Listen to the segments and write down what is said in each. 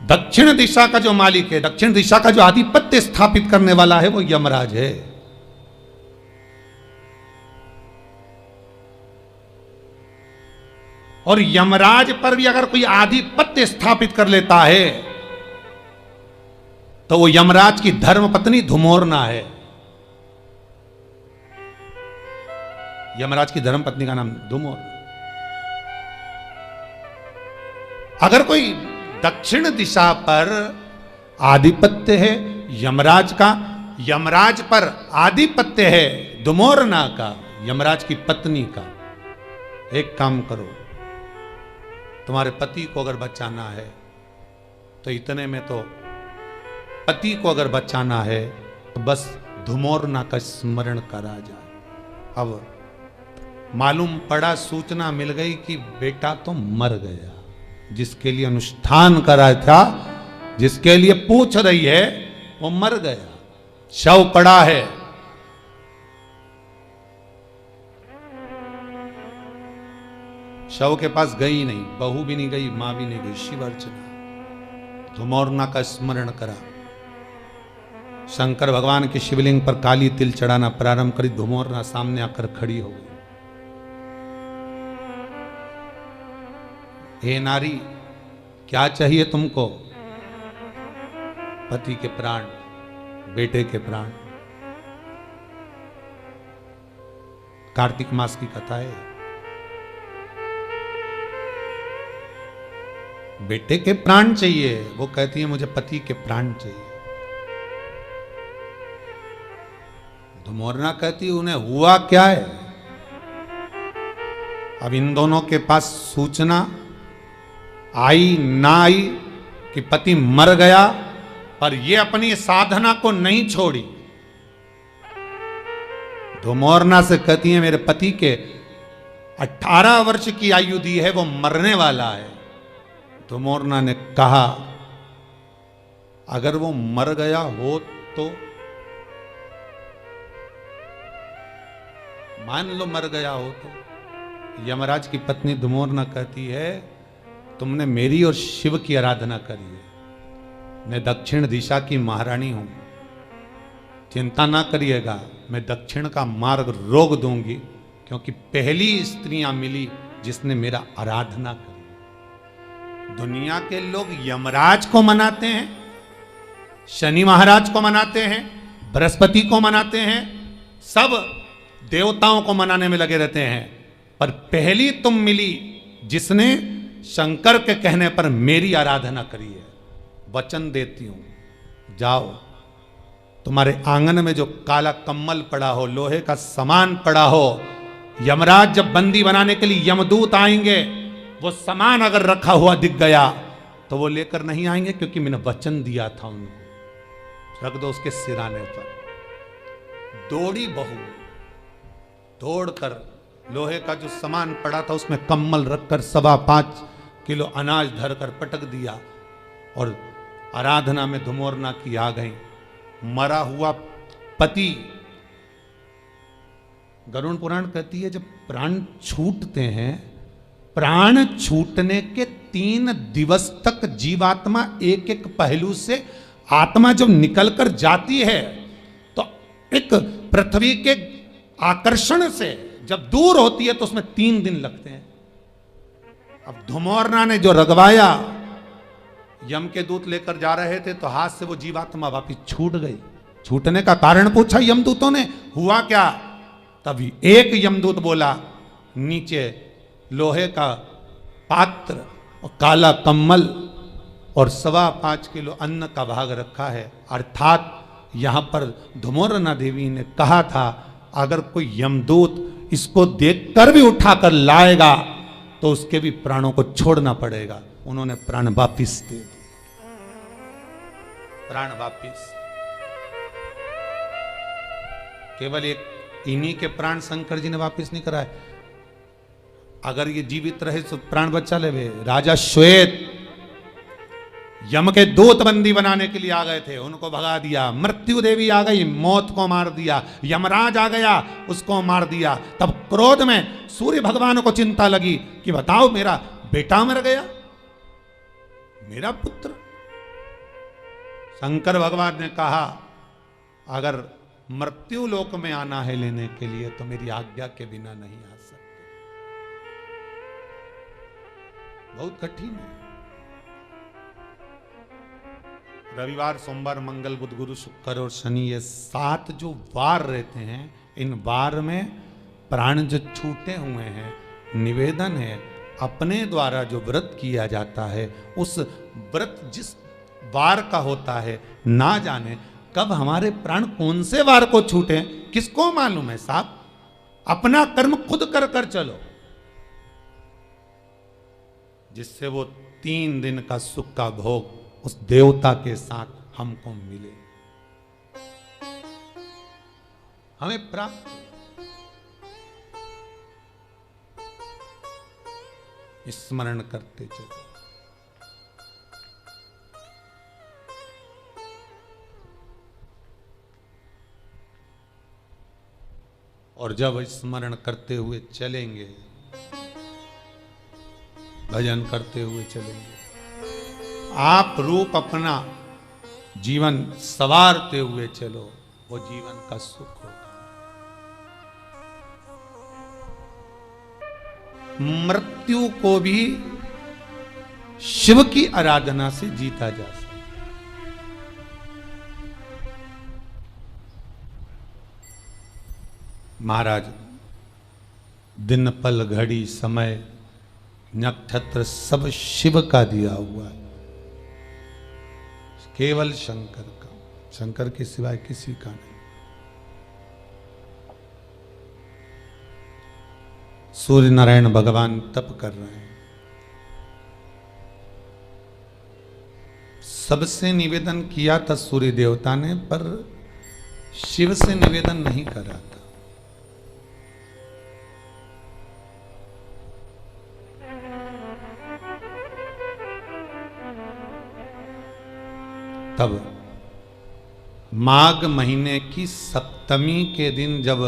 दक्षिण दिशा का जो मालिक है, दक्षिण दिशा का जो आधिपत्य स्थापित करने वाला है, वो यमराज है। और यमराज पर भी अगर कोई आधिपत्य स्थापित कर लेता है तो वो यमराज की धर्म पत्नी धुमोरना है। यमराज की धर्म पत्नी का नाम धुमोरना। अगर कोई दक्षिण दिशा पर आधिपत्य है यमराज का, यमराज पर आधिपत्य है धुमोरना का, यमराज की पत्नी का, एक काम करो, तुम्हारे पति को अगर बचाना है तो इतने में तो पति को अगर बचाना है तो बस धुमोरना का स्मरण करा जाए। अब मालूम पड़ा, सूचना मिल गई कि बेटा तो मर गया, जिसके लिए अनुष्ठान करा था, जिसके लिए पूछ रही है, वो मर गया, शव पड़ा है। शव के पास गई नहीं, बहू भी नहीं गई, मां भी नहीं गई, शिव अर्चना, धुमोरना का स्मरण करा। शंकर भगवान के शिवलिंग पर काली तिल चढ़ाना प्रारंभ करी, धुमोरना सामने आकर खड़ी हो गई। हे नारी, क्या चाहिए तुमको? पति के प्राण, बेटे के प्राण। कार्तिक मास की कथा है। बेटे के प्राण चाहिए, वो कहती है मुझे पति के प्राण चाहिए। धुमोरना कहती है उन्हें हुआ क्या है? अब इन दोनों के पास सूचना आई ना आई कि पति मर गया, पर ये अपनी साधना को नहीं छोड़ी। धुमोरना से कहती है मेरे पति के 18 वर्ष की आयु दी है, वो मरने वाला है। धुमोरना ने कहा अगर वो मर गया हो तो मान लो मर गया हो तो। यमराज की पत्नी धुमोरना कहती है तुमने मेरी और शिव की आराधना करी है, मैं दक्षिण दिशा की महारानी हूं, चिंता ना करिएगा, मैं दक्षिण का मार्ग रोक दूंगी, क्योंकि पहली स्त्रियां मिली जिसने मेरा आराधना करी। दुनिया के लोग यमराज को मनाते हैं, शनि महाराज को मनाते हैं, बृहस्पति को मनाते हैं, सब देवताओं को मनाने में लगे रहते हैं, पर पहली तुम मिली जिसने शंकर के कहने पर मेरी आराधना करी है। वचन देती हूं, जाओ, तुम्हारे आंगन में जो काला कम्मल पड़ा हो, लोहे का सामान पड़ा हो, यमराज जब बंदी बनाने के लिए यमदूत आएंगे, वो सामान अगर रखा हुआ दिख गया तो वो लेकर नहीं आएंगे, क्योंकि मैंने वचन दिया था उनको। रख दो उसके सिराने पर। दौड़ी बहू, दौड़कर लोहे का जो सामान पड़ा था उसमें कम्मल रखकर 5.25 किलो अनाज धरकर पटक दिया, और आराधना में धुमोरना की आ गई। मरा हुआ पति, गरुड़ पुराण कहती है जब प्राण छूटते हैं, प्राण छूटने के 3 दिवस तक जीवात्मा एक एक पहलू से आत्मा जब निकलकर जाती है तो एक पृथ्वी के आकर्षण से जब दूर होती है तो उसमें 3 दिन लगते हैं। अब धुमोरना ने जो रगवाया, यम के दूत लेकर जा रहे थे तो हाथ से वो जीवात्मा वापिस छूट गई। छूटने का कारण पूछा यमदूतों ने, हुआ क्या? तभी एक यमदूत बोला, नीचे लोहे का पात्र और काला कम्मल और 5.25 किलो अन्न का भाग रखा है। अर्थात यहां पर धुमोरना देवी ने कहा था अगर कोई यमदूत इसको देखकर भी उठाकर लाएगा तो उसके भी प्राणों को छोड़ना पड़ेगा। उन्होंने प्राण वापिस दे दिए, प्राण वापिस। केवल एक इन्हीं के प्राण शंकर जी ने वापिस नहीं कराए। अगर ये जीवित रहे तो प्राण बचा ले। राजा श्वेत यम के दूत बंदी बनाने के लिए आ गए थे, उनको भगा दिया। मृत्यु देवी आ गई, मौत को मार दिया। यमराज आ गया, उसको मार दिया। तब क्रोध में सूर्य भगवान को चिंता लगी कि बताओ मेरा बेटा मर गया, मेरा पुत्र, शंकर भगवान ने कहा अगर मृत्यु लोक में आना है लेने के लिए तो मेरी आज्ञा के बिना नहीं आ सकते। बहुत कठिन है। रविवार, सोमवार, मंगल, बुध, गुरु, शुक्र और शनि, ये 7 जो वार रहते हैं, इन वार में प्राण जो छूटे हुए हैं, निवेदन है अपने द्वारा जो व्रत किया जाता है, उस व्रत जिस वार का होता है, ना जाने कब हमारे प्राण कौन से वार को छूटे, किसको मालूम है साहब। अपना कर्म खुद कर कर चलो, जिससे वो 3 दिन का सुख का भोग उस देवता के साथ हमको मिले, हमें प्राप्त हो। स्मरण करते चलो। और जब स्मरण करते हुए चलेंगे, भजन करते हुए चलेंगे, आप रूप अपना जीवन संवारते हुए चलो, वो जीवन का सुख होगा। मृत्यु को भी शिव की आराधना से जीता जा सकता। महाराज, दिन पल घड़ी समय नक्षत्र सब शिव का दिया हुआ है, केवल शंकर का, शंकर के सिवाय किसी का नहीं। सूर्य नारायण भगवान तप कर रहे हैं, सबसे निवेदन किया था सूर्य देवता ने, पर शिव से निवेदन नहीं करा था। तब माघ महीने की सप्तमी के दिन जब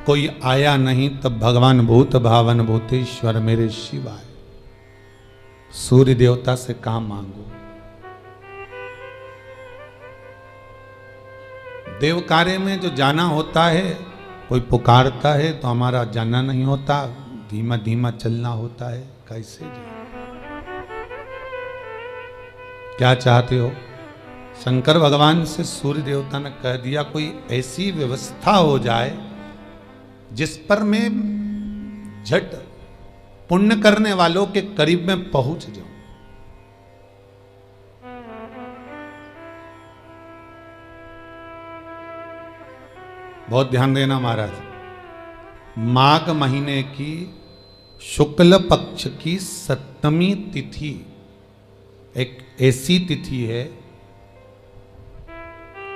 कोई आया नहीं, तब भगवान भूत भावन भूतेश्वर मेरे शिव आए। सूर्य देवता से काम मांगो। देव कार्य में जो जाना होता है, कोई पुकारता है तो हमारा जाना नहीं होता, धीमा धीमा चलना होता है। कैसे जाए? क्या चाहते हो? शंकर भगवान से सूर्य देवता ने कह दिया कोई ऐसी व्यवस्था हो जाए जिस पर मैं झट पुण्य करने वालों के करीब में पहुंच जाऊं। बहुत ध्यान देना महाराज, माघ महीने की शुक्ल पक्ष की सप्तमी तिथि एक ऐसी तिथि है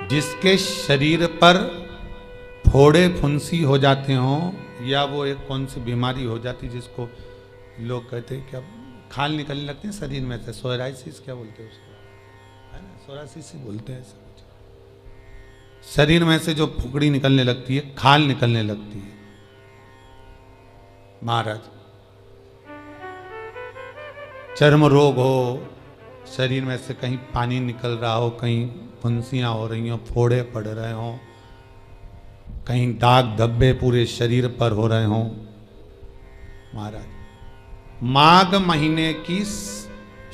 जिसके शरीर पर फोड़े फुंसी हो जाते हों, या वो एक कौन सी बीमारी हो जाती जिसको लोग कहते हैं क्या, खाल निकलने लगती है शरीर में से, सोराइसिस क्या बोलते हैं उसको, है ना, सोराइसिस ही बोलते हैं। शरीर में से जो फुकड़ी निकलने लगती है, खाल निकलने लगती है। महाराज, चर्म रोग हो, शरीर में से कहीं पानी निकल रहा हो, कहीं फुंसियां हो रही हो, फोड़े पड़ रहे हो, कहीं दाग धब्बे पूरे शरीर पर हो रहे हो, महाराज माघ महीने की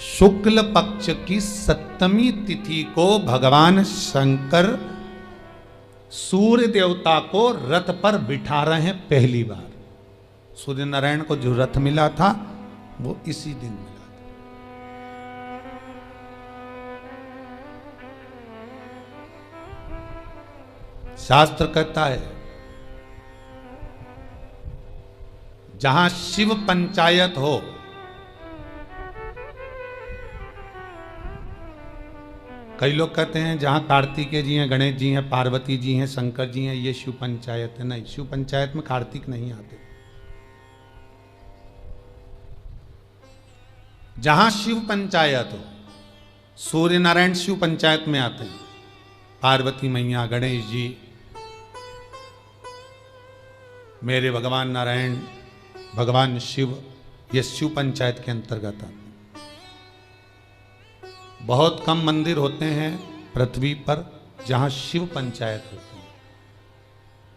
शुक्ल पक्ष की सप्तमी तिथि को भगवान शंकर सूर्य देवता को रथ पर बिठा रहे हैं पहली बार। सूर्य नारायण को जो रथ मिला था वो इसी दिन मिला। शास्त्र कहता है जहां शिव पंचायत हो, कई लोग कहते हैं जहां कार्तिकेय जी हैं, गणेश जी हैं, पार्वती जी हैं, शंकर जी हैं, ये शिव पंचायत है। नहीं, शिव पंचायत में कार्तिक नहीं आते। जहां शिव पंचायत हो, सूर्य नारायण शिव पंचायत में आते हैं, पार्वती मैया, गणेश जी, मेरे भगवान नारायण, भगवान शिव, ये शिव पंचायत के अंतर्गत आते। बहुत कम मंदिर होते हैं पृथ्वी पर जहां शिव पंचायत होती है,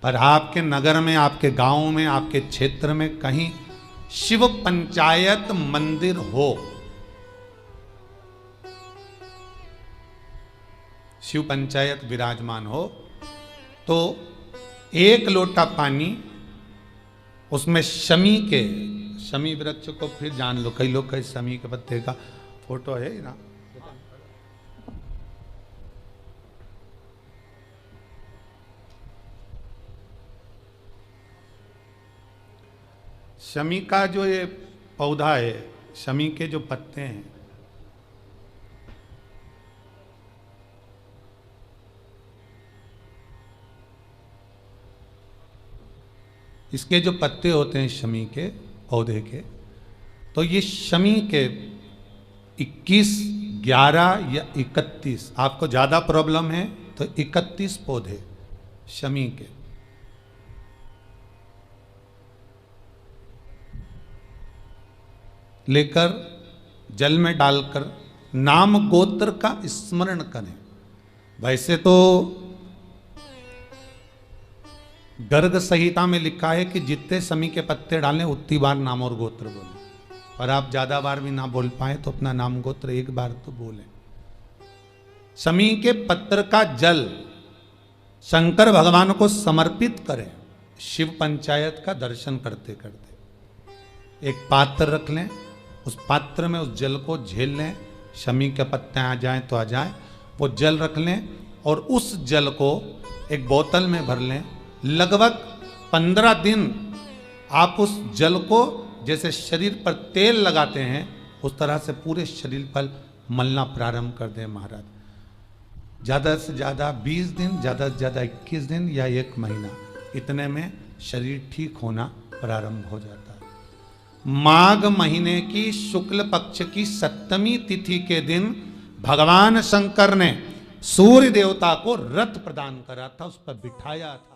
पर आपके नगर में, आपके गांव में, आपके क्षेत्र में कहीं शिव पंचायत मंदिर हो, शिव पंचायत विराजमान हो, तो एक लोटा पानी उसमें शमी वृक्ष को, फिर जान लो, कई लोग कई शमी के पत्ते का फोटो है ना, शमी का जो ये पौधा है, शमी के जो पत्ते हैं, इसके जो पत्ते होते हैं शमी के पौधे के, तो ये शमी के 21, 11 या 31, आपको ज़्यादा प्रॉब्लम है तो 31 पौधे शमी के, लेकर जल में डालकर नाम गोत्र का स्मरण करें। वैसे तो गर्ग संहिता में लिखा है कि जितने शमी के पत्ते डालें उतनी बार नाम और गोत्र बोलें, पर आप ज्यादा बार भी ना बोल पाए तो अपना नाम गोत्र एक बार तो बोलें। शमी के पत्र का जल शंकर भगवान को समर्पित करें, शिव पंचायत का दर्शन करते करते। एक पात्र रख लें, उस पात्र में उस जल को झेल लें, शमी के पत्ते आ जाएं तो आ जाएं, वो जल रख लें और उस जल को एक बोतल में भर लें। लगभग 15 दिन आप उस जल को जैसे शरीर पर तेल लगाते हैं उस तरह से पूरे शरीर पर मलना प्रारंभ कर दें महाराज। ज़्यादा से ज़्यादा 20 दिन, ज़्यादा से ज़्यादा 21 दिन या 1 महीना, इतने में शरीर ठीक होना प्रारंभ हो जाता है। माघ महीने की शुक्ल पक्ष की 7वीं तिथि के दिन भगवान शंकर ने सूर्य देवता को रथ प्रदान करा था, उस पर बिठाया था।